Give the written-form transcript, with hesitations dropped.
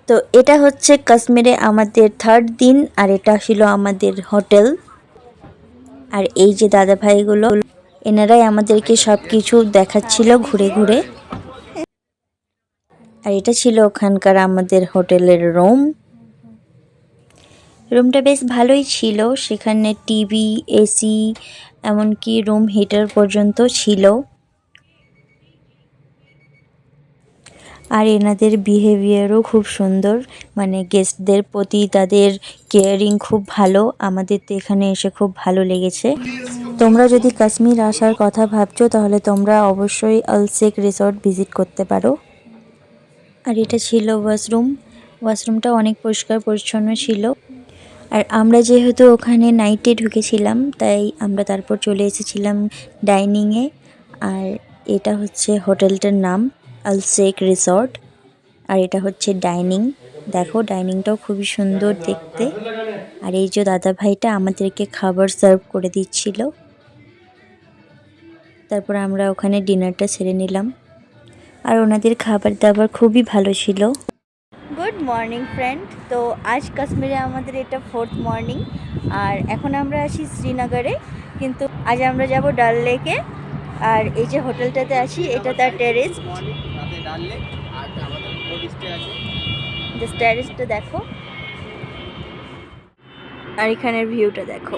তো এটা হচ্ছে কাশ্মীরে আমাদের থার্ড দিন, আর এটা ছিল আমাদের হোটেল। আর এই যে দাদা ভাইগুলো, এনারাই আমাদেরকে সব কিছু দেখাচ্ছিল ঘুরে ঘুরে। আর এটা ছিল ওখানকার আমাদের হোটেলের রুম। রুমটা বেশ ভালোই ছিল, সেখানে টিভি, এসি, এমনকি রুম হিটার পর্যন্ত ছিল। আর এনাদের বিহেভিয়ারও খুব সুন্দর, মানে গেস্টদের প্রতি তাদের কেয়ারিং খুব ভালো। আমাদের তো এখানে এসে খুব ভালো লেগেছে। তোমরা যদি কাশ্মীর আসার কথা ভাবছো তাহলে তোমরা অবশ্যই আলসেক রিসর্ট ভিজিট করতে পারো। আর এটা ছিল ওয়াশরুম। ওয়াশরুমটা অনেক পরিষ্কার পরিচ্ছন্ন ছিল। আর আমরা যেহেতু ওখানে নাইটে ঢুকেছিলাম, তাই আমরা তারপর চলে এসেছিলাম ডাইনিংয়ে। আর এটা হচ্ছে হোটেলটার নাম আলসেক রিসর্ট। আর এটা হচ্ছে ডাইনিং। দেখো ডাইনিংটাও খুবই সুন্দর দেখতে। আর এই যে দাদা ভাইটা আমাদেরকে খাবার সার্ভ করে দিচ্ছিল। তারপর আমরা ওখানে ডিনারটা সেরে নিলাম। আর ওনাদের খাবার দাবার খুবই ভালো ছিল। Good morning friend. তো আজ কাশ্মীরে আমাদের এটা 4th মর্নিং। আর এখন আমরা আছি শ্রীনগরে, কিন্তু আজ আমরা যাব ডাল লেকে। আর এই যে হোটেলটাতে আছি এটা তার টেরেস। জাস্ট টেরেসটা দেখো, আর এখানের ভিউটা দেখো।